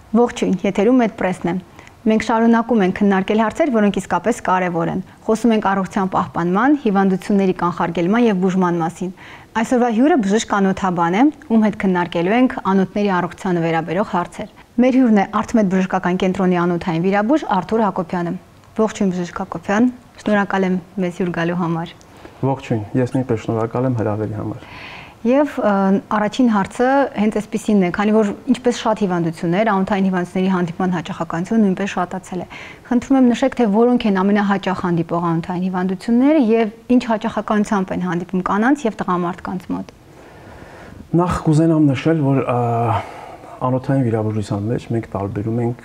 Ողջույն, եթերում Մեդպրեսն է։ Մենք շարունակում ենք քննարկել հարցեր, որոնք իսկապես կարևոր են։ Խոսում ենք առողջության պահպանման, հիվանդությունների կանխարգելման եւ բուժման մասին։ Այսօրվա հյուրը բժիշկ անոթաբան է, ում հետ քննարկելու ենք անոթների առողջությանը վերաբերող հարցեր։ Մեր հյուրն է Արթմեդ բժշկական կենտրոնի անոթային վիրաբույժ Արթուր Հակոբյանը։ Ողջույն բժիշկ Հակոբյան, շնորհակալ եմ մեզ հյուր գալու համար։ Ողջույն, ես նույնպես շնորհակալ եմ հրավերի համար։ Եվ առաջին հարցը հենց այսպեսին է, քանի որ ինչպես շատ հիվանդություններ, անոթային հիվանդությունների հանդիպման հաճախականությունը նույնպես շատացել է։ Խնդրում եմ նշեք, թե որոնք են ամենահաճախ հանդիպող անոթային հիվանդությունները եւ ինչ հաճախականությամբ են հանդիպում կանանց եւ տղամարդկանց մոտ։ Նախ կուզենամ նշել, որ անոթային վիրաբուժության մեջ մենք տարբերում ենք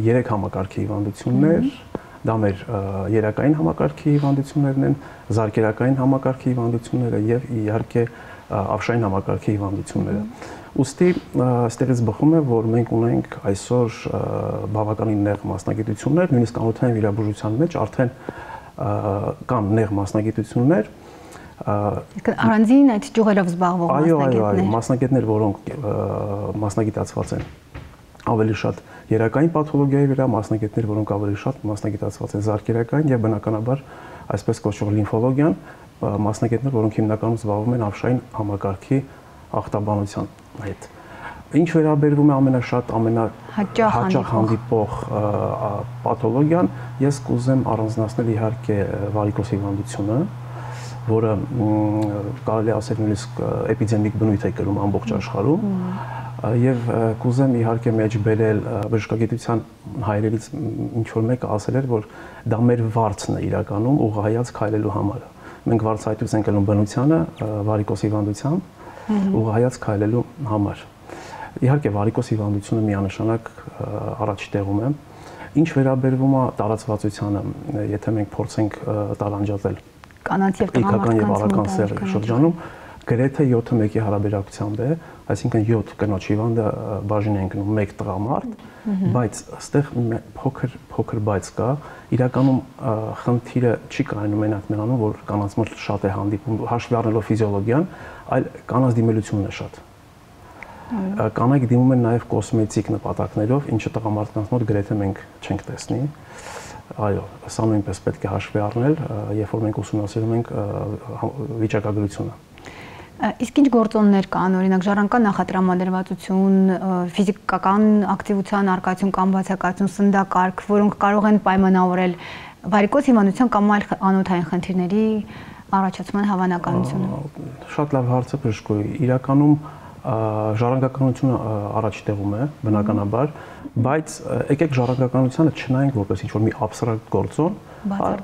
3 համակարգի հիվանդություններ, դա մեր երակային համակարգի հիվանդություններն են, զարկերակային համակարգի հիվանդությունները եւ իհարկե ավշային համակարգի հիվանդությունները։ Ուստի այստեղից բխում է, որ մենք ունենք այսօր բավականին նեղ մասնագիտություններ, նույնիսկ անոթային վիրաբուժության մեջ արդեն կան նեղ մասնագիտություններ։ Առանձին այդ ճյուղերով զբաղվող մասնագետներ։ Այո, մասնագետներ, որոնք մասնագիտացված են ավելի շատ երակային պաթոլոգիայի վրա, մասնագետներ, որոնք ավելի շատ մասնագիտացված են զարկերակային եւ բնականաբար այսպես կոչվող լիմֆոլոգիան, մասնագետներ, որոնք հիմնականում զբաղվում են ավշային համակարգի ախտաբանության հետ։ Ինչ վերաբերվում է ամենաշատ ամենահաճախ հանդիպող պաթոլոգիան, ես կուզեմ առանձնացնել իհարկե վարիկոս հիվանդությունը, որը կարելի է ասել նույնիսկ էպիդեմիկ բնույթ է կրում ամբողջ աշխարհում, եւ կուզեմ իհարկե մեջ բերել բժշկագիտության հայրերից ինչ որ մեկը ասել էր, որ դա մեր վարձն է իրականում ուղղահայաց քայլելու համար։ Մենք վարձայթույց ենք ելնում բնությանը վարիկոս հիվանդությամբ ուղղահայաց քայլելու համար։ Իհարկե վարիկոս հիվանդությունը միանշանակ առաջ տեղում է։ Ինչ վերաբերվում է տարածվածությանը, եթե մենք փորձենք տարանջատել կանանց եւ տղամարդկանց շրջանում, գրեթե 7-1-ի հարաբերակցությամբ է, այսինքն 7 կնոջ հիվանդը բաժին է ընկնում 1 տղամարդ, բայց այստեղ փոքր բայց կա, իրականում խնդիրը չի կայանում մենակ նրանում, որ կանանց մոտ շատ է հանդիպում, հաշվի առնելով ֆիզիոլոգիան, այլ կանանց դիմելությունն է շատ։ Կանայք դիմում են նաև կոսմետիկ նպատակներով, ինչը տղամարդկանց մոտ գրեթե մենք չենք տեսնի։ Այո, սա նույնպես պետք է հաշվի առնել, երբ որ մենք ուսումնասիրում ենք վիճակագրությունը։ Իսկ ինչ գործոններ կան, օրինակ ժառանգական նախատրամադրվածություն, ֆիզիկական ակտիվության արկայություն կամ բացակայություն, սննդակարգ, որոնք կարող են պայմանավորել վարիկոս հիվանդության կամ այլ անոթային խնդիրների առաջացման հավանականությունը։ Շատ լավ հարց է բժշկուհի։ Իրականում ժառանգականությունը առաջ տեղում է բնականաբար, բայց եկեք ժառանգականությանը չնայենք որպես ինչ-որ մի աբստրակտ գործոն,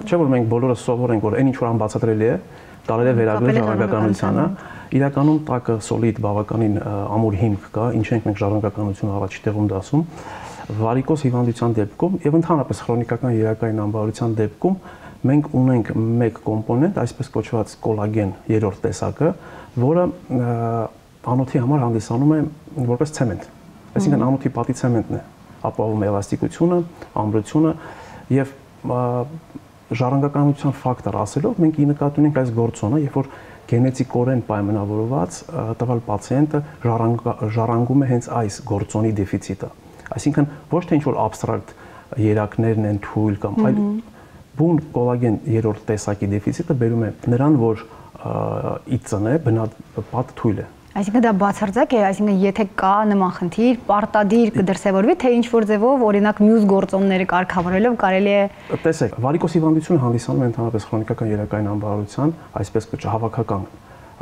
չէ՞ որ մենք բոլորս սովոր ենք, որ այն ինչ-որ անբացատրելի է, կարելի է վերագրել ժառանգականությանը, իրականում տակը սոլիդ բավականին ամուր հիմք կա, ինչ ենք մենք ժառանգականությունը առաջ տեղում դասում, վարիկոս հիվանդության դեպքում եւ ընդհանրապես քրոնիկական երակային անբարության դեպքում մենք ունենք մեկ կոմպոնենտ, այսպես կոչված կոլագեն երրորդ տեսակը, որը անոթի համար հանդիսանում է որպես ցեմենտ։ Այսինքն անոթի պատի ցեմենտն է, ապահովում էլաստիկությունը, ամրությունը եւ ժառանգականության ֆակտոր ասելով մենք ի նկատի ունենք այս գործոնը, երբ որ գենետիկորեն պայմանավորված տվյալ պացիենտը ժառանգում է հենց այս գործոնի դեֆիցիտը։ Այսինքն ոչ թե ինչ-որ աբստրակտ երակներն են թույլ կամ այլ բուն կոլագեն երրորդ տեսակի դեֆիցիտը բերում է նրան, որ ԻԾՆ պատը թույլ է։ Այսինքն դա բացարձակ է, այսինքն եթե կա նման խնդիր, պարտադիր կդրսևորվի, թե ինչ որ ձևով օրինակ մյուս գործոնները կարգավորելով կարելի է։ Տեսեք, վարիկոս հիվանդությունը հանդիսանում է ընդհանրապես քրոնիկական երակային անբարության, այսպես հավաքական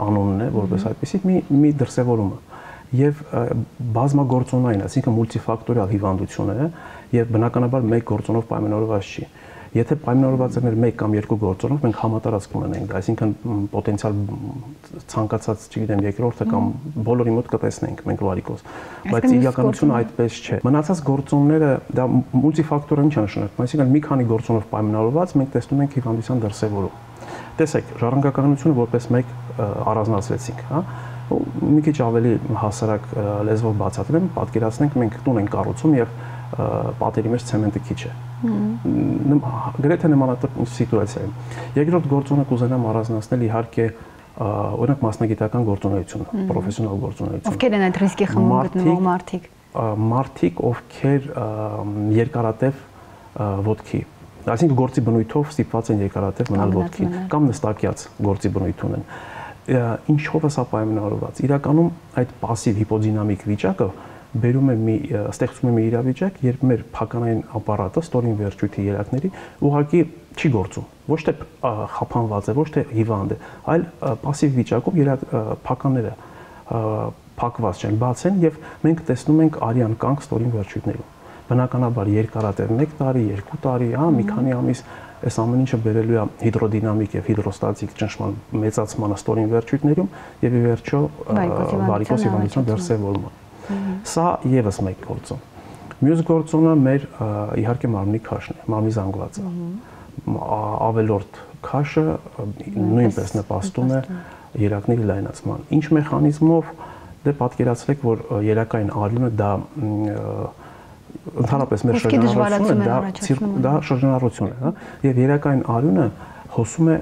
անունն է, որպես այդպեսի մի դրսևորումը։ Եվ բազմագործոնային, այսինքն մուլտիֆակտորիալ հիվանդություն է, եւ բնականաբար մեկ գործոնով պայմանավորված չի։ Եթե պայմանավորված է մեկ կամ երկու գործոնով, մենք համատարած կունենենք, այսինքն պոտենցիալ ցանկացած, չգիտեմ, երկրորդը կամ բոլորի մոտ կտեսնենք մենք վարիկոս, բայց իրականությունը այդպես չէ։ Մնացած գործոնները դա մուլտիֆակտորային չի նշանակում, այսինքն մի քանի գործոնով պայմանավորված մենք տեսնում ենք հիվանդության դրսևորում։ Տեսեք, ժառանգականությունը որպես մեկ առանձնացրեցինք, հա։ Մի քիչ ավելի հասարակ լեզվով բացատրեմ, պատկերացնենք մենք տուն ենք կառուցում եւ պատերի մեջ ցեմենտը քիչ է։ Գրեթե նմանատիպ սիտուացիա է։ Երկրորդ գործոնը կուզենամ առանձնացնել իհարկե օրինակ մասնագիտական գործունեությունը, պրոֆեսիոնալ գործունեությունը։ Ովքեր են այդ ռիսկի խմբում գտնվող մարդիկ։ մարդիկ, ովքեր երկարատև ոտքի, այսինքն գործի բնույթով ստիպված են երկարատև մնալ ոտքի կամ նստակյաց գործի բնույթ ունեն։ Ինչով է սա պայմանավորված։ Իրականում այդ пассив հիպոդինամիկ վիճակը ստեղծում է մի իրավիճակ, երբ մեր փականային ապարատը, ստորին վերջույթի երակների ուղղակի չի գործում։ Ոչ թե խափանված է, ոչ թե հիվանդ է, այլ пассив վիճակում փականները փակված չեն, բաց են եւ մենք տեսնում ենք արյան կանգ ստորին վերջույթներում։ Բնականաբար երկարատև 1 տարի, 2 տարի, մի քանի ամիս այս ամեն ինչը բերելու է հիդրոդինամիկ եւ հիդրոստատիկ ճնշման մեծացմանը ստորին վերջույթներում եւ ի վերջո վարիկոզ հիվանդության դրսևորումը։ Սա եւս մեկ գործոն։ Մյուս գործոնը մեր իհարկե մարմնի քաշն է, մարմնի զանգվածը։ Ավելորդ քաշը նույնպես նպաստում է երակների լայնացման։ Ինչ մեխանիզմով դե պատկերացրեք, որ երակային արյունը դա ընդհանրապես մեր շրջանառությունը դա շրջանառություն է, հա, եւ երակային արյունը հոսում է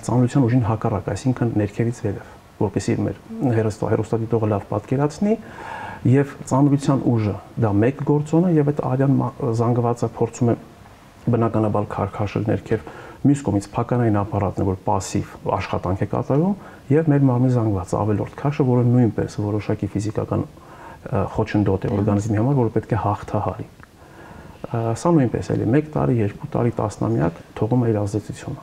ծանրության ուժին հակառակ, այսինքն ներքևից վերև, որպեսզի մեր հերոստատիտողը լավ պատկերացնի, եւ ծանրության ուժը դա մեկ գործոն է եւ այդ արյան զանգվածը փորձում է բնականաբար քաշել ներքև, մյուս կողմից փականային ապարատն է, որ пассив աշխատանք է կատարում եւ մեր մարմնի զանգվածը ավելորդ քաշը, որը նույնպես որոշակի ֆիզիկական խոչընդոտ է օրգանիզմի համար, որը պետք է հաղթահարի։ Սա նույնպես էլի 1 տարի, 2 տարի, տասնամյակ թողում է իր ազդեցությունը։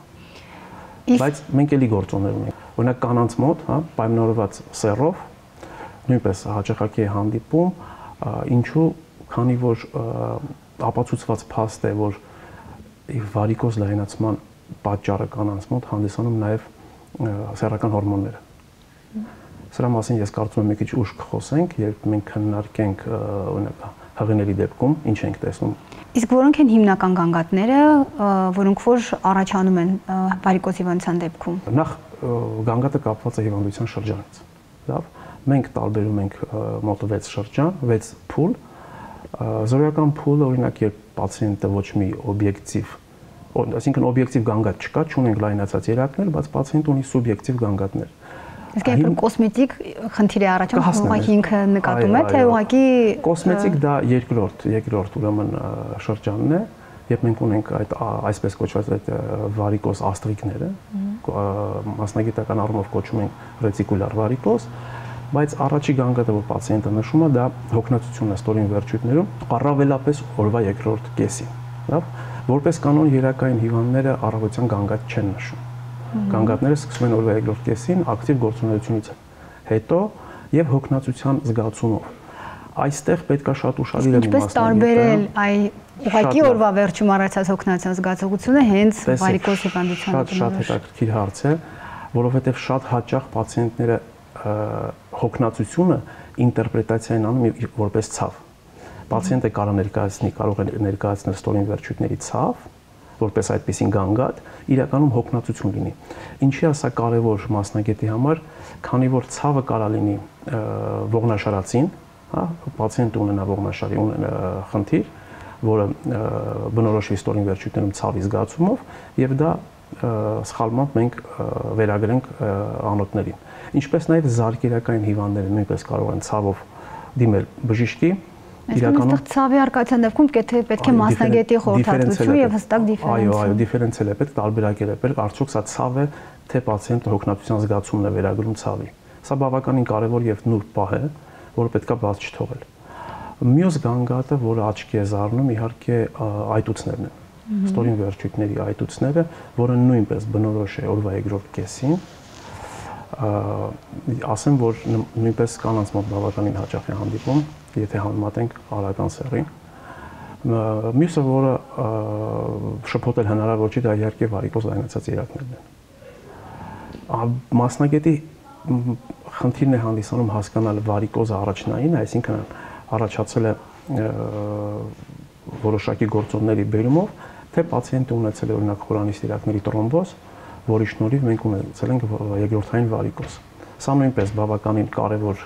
Բայց մենք էլի գործոններ ունենք։ Օրինակ կանանց մոտ, հա, պայմանավորված սեռով նույնպես հաճախակի է հանդիպում, ինչու, քանի որ ապացուցված փաստ է, որ վարիկոզ լայնացման պատճառը կանանց մոտ հանդիսանում նաև սեռական հորմոնները։ Սրա մասին ես կարծում եմ մի քիչ ուշ կխոսենք, երբ մենք քննարկենք օրինակ հղիների դեպքում ինչ ենք տեսնում։ Իսկ որոնք են հիմնական գանգատները, որոնք որ առաջանում են վարիկոզ հիվանդության դեպքում։ Նախ գանգատը կապված է հիվանդության շրջանից։ Լավ, մենք տարբերում ենք մոտ 6 շրջան, 6 փուլ։ Զորական փուլը օրինակ երբ պացիենտը ոչ մի օբյեկտիվ, այսինքն օբյեկտիվ գանգատ չկա, չունենք լայնացած երակներ, բայց պացիենտը ունի սուբյեկտիվ գանգատներ։ Իսկ երբ կոսմետիկ խնդիր է առաջանում, ուղղակի ինքը նկատում է, թե ուղղակի կոսմետիկ դա երկրորդ ուրեմն շրջանն է, երբ մենք ունենք այդ այսպես կոչված այդ վարիկոզ աստրիկները, մասնագիտական առումով կոչում են ռետիկուլար վարիկոզ, բայց առաջի գանգատը, որ պացիենտը նշում է, դա հոգնածությունն է ստորին վերջույթներում, առավելապես օրվա երկրորդ կեսին, լավ, որպես կանոն երակային հիվանդները առավոտյան գանգատ չեն նշում։ Գանգատները սկսում են օրվա երկրորդ կեսին ակտիվ գործունեությունից հետո եւ հոգնածության զգացումով։ Այստեղ պետքա շատ ուշադիր լինել մասնագետը։ Ինչպես տարբերել ուղղակի օրվա վերջում առաջացած հոգնածության զգացողությունը հենց վարիկոզ հիվանդության շատ հետաքրքիր հարց է, որովհետեւ շատ հաճախ պացիենտները հոգնածությունը ինտերպրետացիա են անում որպես ցավ։ Պացիենտը կարող է ներկայացնել ստորին վերջույթների ցավ, որպես այդպեսին գանգատ, իրականում հոգնածություն լինի։ Ինչի է սա կարևոր մասնագետի համար, քանի որ ցավը կարա լինի ողնաշարածին, հա, պացիենտը ունենա ողնաշարի խնդիր, որը բնորոշվի ստորին վերջույթներում ցավի զգացումով, եւ դա սխալմամբ մենք վերագրենք անոթներին։ Ինչպես նաև զարկերակային հիվանդները նույնպես կարող են ցավով դիմել բժիշկի, իրականում ցավի արկայության դեպքում պետք է մասնագետի խորհրդատվություն եւ հստակ դիֆերենցիա։ Այո, դիֆերենցիալ է պետք, տարբերակել է պետք, արդյոք սա ցավ է, թե պացիենտը հոգնածության զգացումն է վերագրում ցավի։ Սա բավականին կարևոր եւ նուրբ պահ է, որը պետքա բաց չթողել։ Մյուս գանգատը, որը աչքի է զարնում, իհարկե այտուցներն են։ Ստորին վերջույթների այտուցները, որը նույնպես բնորոշ է օրվա երկրորդ կեսին, ասեմ, որ նույնպես կանանց մոտ բավականին հաճախ է հանդիպում, եթե համեմատենք արական սեռին։ Մյուսը, որը շփոթել հնարավոր չի, դա իհարկե վարիկոզ լայնացած երակներն են։ Մասնագետի խնդիրն է հանդիսանում հասկանալ վարիկոզը առաջնային, այսինքն առաջացել է որոշակի գործոնների բերումով, թե պացիենտը ունեցել է օրինակ խորանիստ երակների տրոմբոզ, որի շնորհիվ մենք ունեցել ենք երկրորդային վարիկոզ։ Սա նույնպես բավականին կարևոր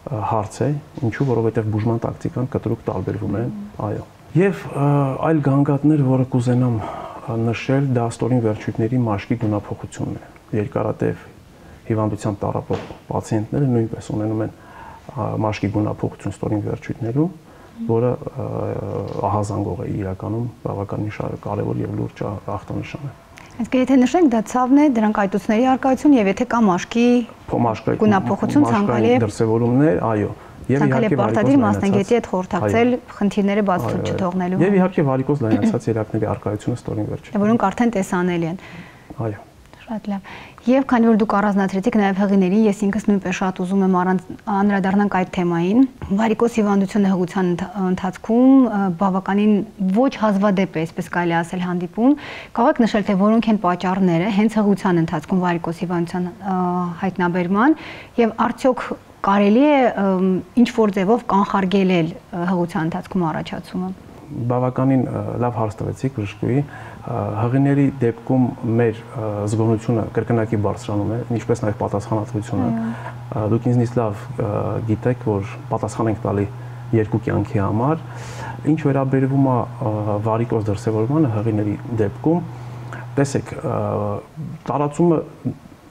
հարց է, ինչու, որովհետև բուժման տակտիկան կտրուկ տարբերվում է, այո։ Եվ այլ գանգատներ, որը կուզենամ նշել, դա ստորին վերջույթների մաշկի գունափոխությունն է։ Երկարատև հիվանդությամբ տառապող պացիենտները նույնպես ունենում են մաշկի գունափոխություն ստորին վերջույթներում, որը ահազանգող է իրականում, բավականին կարևոր եւ լուրջ ախտանշան է։ Իսկ եթե նշենք, դա ցավն է, դրանք այտուցների արկայություն եւ եթե կա մաշկի գունափոխություն, ցանկալի է դրսևորումներ, այո, եւ իհարկե պարտադիր մասնագետի հետ խորհրդակցել խնդիրները բաց չթողնելու եւ իհարկե վարիկոզ լայնացած երակների արկայությունը ստորին վերջին, որոնք արդեն տեսանելի են։ Այո։ Շատ լավ։ Եվ քանի որ դուք առանձնացրեցիք նաև հղիներին, ես ինքս նույնպես շատ ուզում եմ անդրադառնանք այդ թեմային։ Վարիկոզ հիվանդությունը հղության ընթացքում բավականին ոչ հազվադեպ է, այսպես կարելի ասել, հանդիպում։ Կարող եք նշել, թե որոնք են պատճառները հենց հղության ընթացքում վարիկոզ հիվանդության հայտնաբերման եւ արդյոք կարելի է ինչ որ ձևով կանխարգելել հղության ընթացքում առաջացումը։ Բավականին լավ հարց տվեցիք, բժշկուհի, հղիների դեպքում մեր զգոնությունը կրկնակի բարձրանում է, ինչպես նաև պատասխանատվությունը։ Դուք ինձնից լավ գիտեք, որ պատասխան ենք տալի երկու կյանքի համար։ Ինչ վերաբերվում է վարիկոզ դրսևորմանը հղիների դեպքում, տեսեք, տարածումը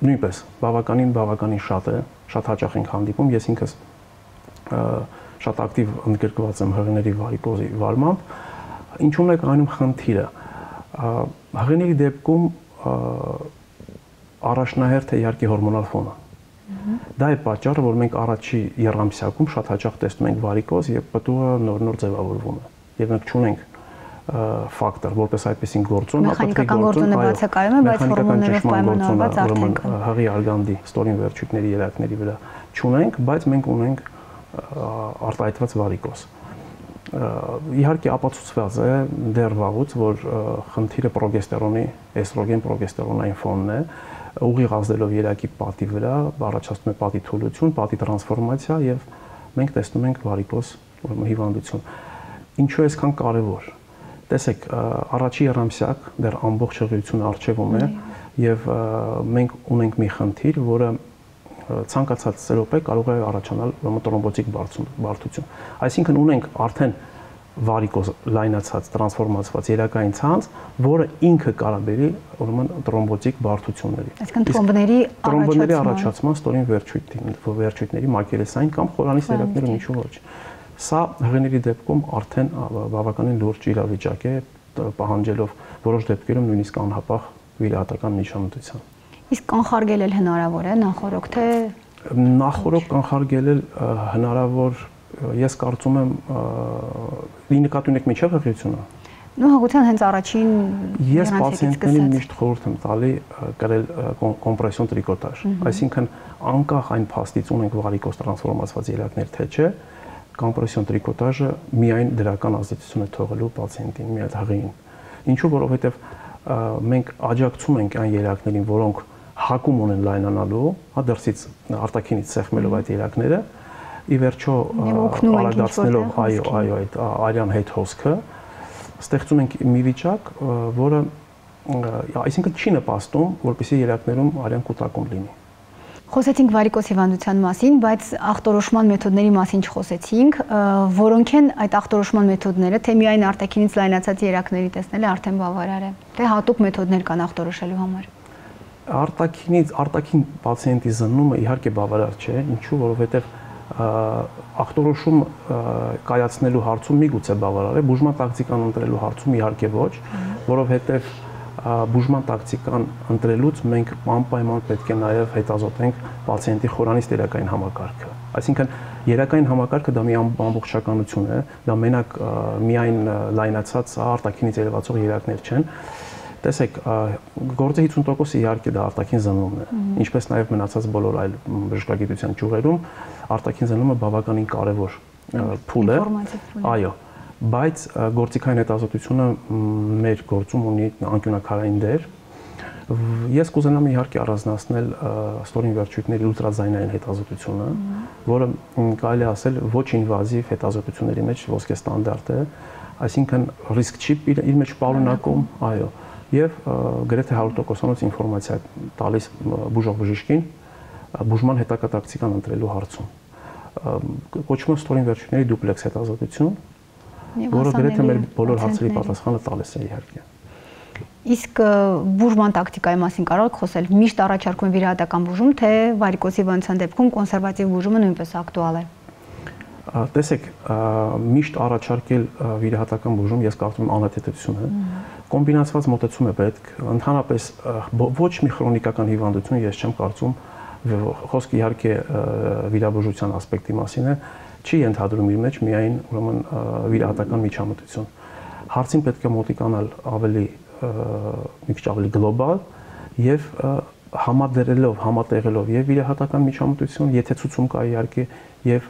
նույնպես բավականին շատ է, շատ հաճախ ենք հանդիպում, ես ինքս շատ ակտիվ ընդգրկված եմ հղիների վարիկոզի վարմամբ, ինչու՞ն է կայանում խնդիրը։ Հղիների դեպքում առաջնահերթ է իհարկե հորմոնալ ֆոնը։ Դա է պատճառը, որ մենք առաջի եռամսյակում շատ հաճախ տեսնում ենք վարիկոզ եւ պտուղը նոր-նոր ձևավորվում է։ Եվ մենք չունենք ֆակտոր, որպես այդպեսին գործոն, մեխանիկական գործոնը բացակայում է, բայց հորմոններով պայմանավորված արդեն կա։ Հղի արգանդի ստորին վերջույթների երակների վրա չունենք, բայց մենք ունենք արտահայտված վարիկոզ։ Իհարկե ապացուցված է դեռ վաղուց, որ խնդիրը պրոգեստերոնի, էստրոգեն պրոգեստերոնային ֆոնն է, ուղիղ ազդելով երակի պատի վրա, առաջացնում է պատի թուլություն, պատի տրանսֆորմացիա եւ մենք տեսնում ենք վարիկոզ հիվանդություն։ Ինչու է այսքան կարևոր։ Տեսեք, առաջի եռամսյակ դեռ ամբողջ հղիությունը առջևում է եւ մենք ունենք մի խնդիր, որը ցանկացած սերոպե կարող է առաջանալ տրոմբոցիկ բարդություն։ Այսինքն ունենք արդեն վարիկոզ լայնացած, տրանսֆորմացված երակային ցանց, որը ինքը կարող բերի ուրեմն տրոմբոցիկ բարդությունների։ Այսինքն տրոմբների առաջացման ստորին վերջույթների մակերեսային կամ խորանից երակներում ինչու ոչ։ Սա հղիների դեպքում արդեն բավականին լուրջ իրավիճակ է, պահանջելով որոշ դեպքերում նույնիսկ անհապաղ վիրահատական միջամտության։ Իսկ կանխարգելել հնարավոր է նախորոք թե նախորոք կանխարգելել հնարավոր, ես կարծում եմ նկատի ունեք միջև հղիությունը։ Նու հղության հենց առաջին ես պացիենտներին միշտ խորհուրդ եմ տալի կրել կոմպրեսիոն տրիկոտաժ, այսինքն անկախ այն փաստից ունենք վարիկոզ տրանսֆորմացված երակներ թե չէ, կոմպրեսիոն տրիկոտաժը միայն դրական ազդեցություն է թողելու պացիենտին, մի հատ հղիին։ Ինչու, որովհետև մենք աջակցում ենք այն երակներին, որոնք հակում ունեն լայնանալու, դրսից արտաքինից սեղմելով այդ երակները, ի վերջո արագացնելով այդ արյան հետ հոսքը, ստեղծում ենք մի վիճակ, որը այսինքն չի նպաստում, որպեսզի երակներում արյան կուտակում լինի։ Խոսեցինք վարիկոզ հիվանդության մասին, բայց ախտորոշման մեթոդների մասին չխոսեցինք, որոնք են այդ ախտորոշման մեթոդները, թե միայն արտաքինից լայնացած երակների տեսնելը արդեն բավարար է, թե հատուկ մեթոդներ կան ախտորոշելու համար։ Արտաքին պացիենտի զննումը իհարկե բավարար չէ, ինչու, որովհետև ախտորոշում կայացնելու հարցում միգուցե բավարար է, բուժման տակտիկան ընտրելու հարցում իհարկե ոչ, որովհետև բուժման տակտիկան ընտրելուց մենք անպայման պետք է նաև հետազոտենք պացիենտի խորանից երակային համակարգը։ Այսինքն երակային համակարգը դա մի ամբողջականություն է, դա մենակ միայն լայնացած արտաքինից երևացող երակներ չեն։ Տեսեք, գործի 50%-ը իհարկե դա արտաքին զննումն է, ինչպես նաև մնացած բոլոր այլ բժշկագիտության ճյուղերում արտաքին զննումը բավականին կարևոր փուլ է։ Այո, բայց գործիքային հետազոտությունը մեր գործում ունի անկյունակարային դեր։ Ես կուզենամ իհարկե առանձնացնել ստորին վերջույթների ուլտրաձայնային հետազոտությունը, որը կարելի ասել ոչ ինվազիվ հետազոտությունների մեջ ոսկե ստանդարտ է, այսինքն ռիսկ չի իր մեջ պարունակում, այո, եւ գրեթե 100%-անոց ինֆորմացիա տալիս բուժող բժիշկին բուժման հետագա տակտիկան ընտրելու հարցում։ Կոչվում է ստորին վերջույթների դուպլեքս հետազոտություն, որը գրեթե մեր բոլոր հարցերի պատասխանը տալիս է իհարկե։ Իսկ բուժման տակտիկայի մասին կարող եք խոսել, միշտ առաջարկում վիրահատական բուժում, թե վարիկոզ հիվանդության դեպքում կոնսերվատիվ բուժումը նույնպես ակտուալ է։ Տեսեք, միշտ առաջարկել վիրահատական բուժում ես կարծում եմ անհեթեթություն է։ Կոմբինացված մոտեցում է պետք, ընդհանրապես ոչ մի քրոնիկական հիվանդություն ես չեմ կարծում, խոսքը իհարկե վիրաբուժության ասպեկտի մասին է, չի ենթադրում իր մեջ միայն ուրեմն վիրահատական միջամտություն։ Հարցին պետք է մոտիկանալ ավելի մի քիչ ավելի գլոբալ եւ համադրելով, համատեղելով եւ վիրահատական միջամտություն, եթե ցուցում կա իհարկե եւ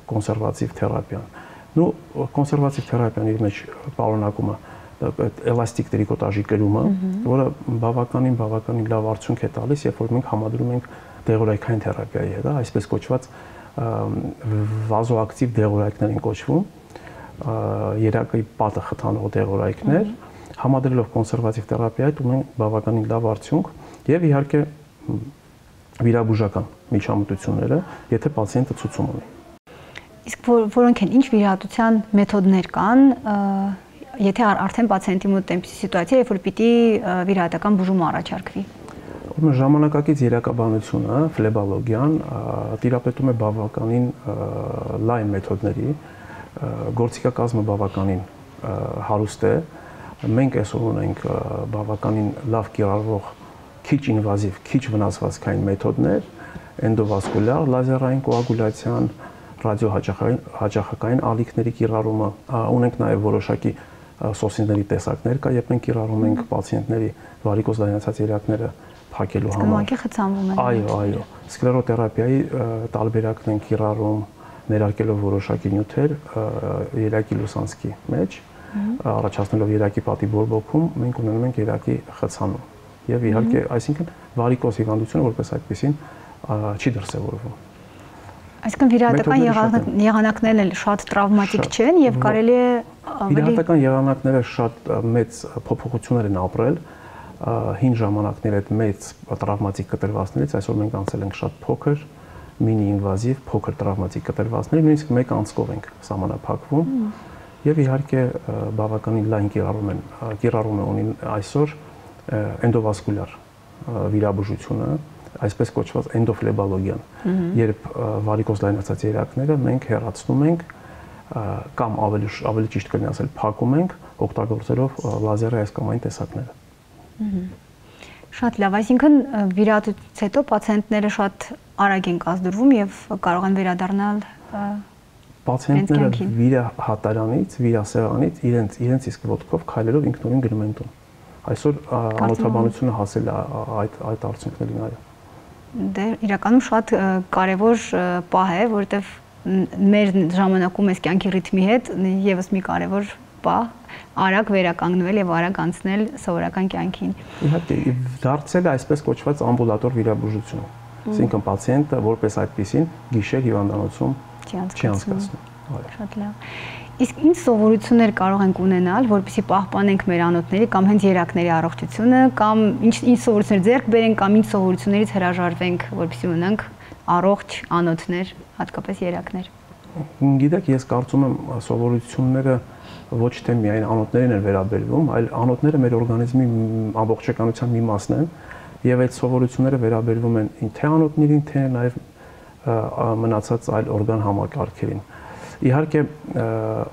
կոնսերվատիվ թերապիան։ Նու կոնսերվատիվ թերապիան իր մեջ պարունակում է էլաստիկ տրիկոտաժի կրումը, որը բավականին լավ արդյունք է տալիս, երբ որ մենք համադրում ենք դեղորայքային թերապիայի հետ, այսպես կոչված վազոակտիվ դեղորայքներ են կոչվում, երակի պատը խթանող դեղորայքներ, համադրելով կոնսերվատիվ թերապիայի ունենք բավականին լավ արդյունք եւ իհարկե վիրաբուժական միջամտությունները, եթե պացիենտը ցուցում ունի։ Իսկ որոնք են ինչ վիրահատության մեթոդներ կան, եթե արդեն պացիենտի մոտ այնպիսի սիտուացիա, երբ որ պիտի վիրահատական բուժում առաջարկվի։ Ուրեմն ժամանակակից երակաբանությունը, ֆլեբոլոգիան տիրապետում է բավականին լայն մեթոդների, գործիքակազմը բավականին հարուստ է։ Մենք այսօր ունենք բավականին լավ կիրառվող քիչ ինվազիվ, քիչ վնասվածքային մեթոդներ, էնդովասկուլյար, լազերային կոագուլյացիան, ռադիոհաճախակային ալիքների կիրառումը, ունենք նաև որոշակի սոսինների տեսակներ կա, երբ մենք կիրառում ենք պացիենտների վարիկոզ լայնացած երակները փակելու համար։ Ուղղակի խցանվում են։ Այո, սկլերոտերապիայի տարբերակն են կիրառում, ներարկելով որոշակի նյութեր երակի լուսանցքի մեջ, առաջացնելով երակի պատի բորբոքում, մենք ունենում ենք երակի խցանում։ Եվ իհարկե, այսինքն վարիկոզ հիվանդությունը որպես այդպեսին չի դրսևորվում։ Այսինքն վիրահատական եղանակներն էլ շատ տրավմատիկ չեն եւ կարելի է վիրահատական եղանակները շատ մեծ փոփոխություններ են ապրել հին ժամանակների այդ մեծ տրավմատիկ կտրվածներից այսօր մենք անցել ենք շատ փոքր մինի ինվազիվ փոքր տրավմատիկ կտրվածների նույնիսկ մեկ անցքով ենք սահմանափակվում եւ իհարկե բավականին լայն կիրառում է ունի այսօր էնդովասկուլյար վիրաբուժությունը այսպես կոչված էնդոֆլեբոլոգիան, երբ վարիկոզ լայնացած երակները մենք հեռացնում ենք կամ ավելի ճիշտ կլինի ասել փակում ենք օգտագործելով լազերի այս կամ այն տեսակները։ Շատ լավ, այսինքն վիրահատությունից հետո պացիենտները շատ արագ են կազդուրվում եւ կարող են վերադառնալ պացիենտները վիրահատարանից, վիրասեղանից իրենց իսկ ոտքով քայլելով ինքնուրույն գնում են տուն։ Այսօր անօթաբանությունը հասել է այդ արդյունքներին այո։ Դե իրականում շատ կարևոր պահ է, որովհետև մեր ժամանակում այս կյանքի ռիթմի հետ եւս մի կարևոր պահ արագ վերականգնվել եւ արագ անցնել սովորական կյանքին։ Իհարկե, դարձել է այսպես կոչված ամբուլատոր վիրաբուժություն։ Այսինքն պացիենտը որպես այդպեսին գիշեր հիվանդանոցում չի անցկացնում։ Շատ լավ։ Իսկ ինչ սովորություններ կարող ենք ունենալ, որպեսզի պահպանենք մեր անոթների կամ հենց երակների առողջությունը, կամ ինչ սովորություններ ձեռք բերենք, կամ ինչ սովորություններից հրաժարվենք, որպեսզի ունենանք առողջ անոթներ, հատկապես երակներ։ Գիտեք, ես կարծում եմ սովորությունները ոչ թե միայն անոթներին են վերաբերվում, այլ անոթները մեր օրգանիզմի ամբողջականության մի մասն են, եւ այդ սովորությունները վերաբերվում են թե անոթներին, թե նաեւ մնացած այլ օրգան համակարգերին։ Իհարկե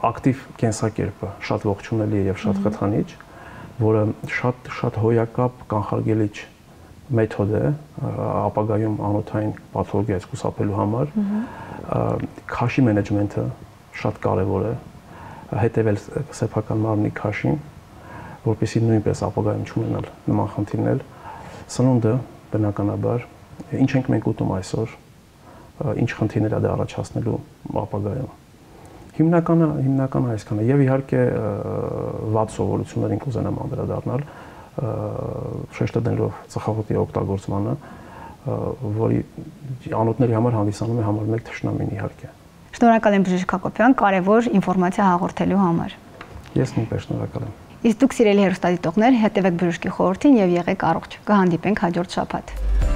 ակտիվ կենսակերպը շատ ողջունելի է եւ շատ խթանիչ, որը շատ հոյակապ կանխարգելիչ մեթոդ է ապագայում անոթային պաթոլոգիայից խուսափելու համար։ Քաշի մենեջմենթը շատ կարեւոր է, հետեւել սեփական մարմնի քաշին, որպեսզի նույնպես ապագայում չունենալ նման խնդիրներ։ Սնունդը բնականաբար, ինչ ենք մենք ուտում այսօր, ինչ խնդիրներ է դա առաջացնելու ապագայում։ Հիմնականը այսքանը եւ իհարկե վատ սովորություններին կուզենամ անդրադառնալ շեշտը դնելով ծխախոտի օգտագործմանը, որի անոթների համար հանդիսանում է համար 1 թշնամին իհարկե։ Շնորհակալ եմ բժիշկ Հակոբյան կարևոր ինֆորմացիա հաղորդելու համար։ Ես նույնպես շնորհակալ եմ։ Իսկ դուք սիրելի հեռուստադիտողներ, հետևեք բժշկի խորհրդին եւ եղեք առողջ։ Կհանդիպենք հաջորդ շաբաթ։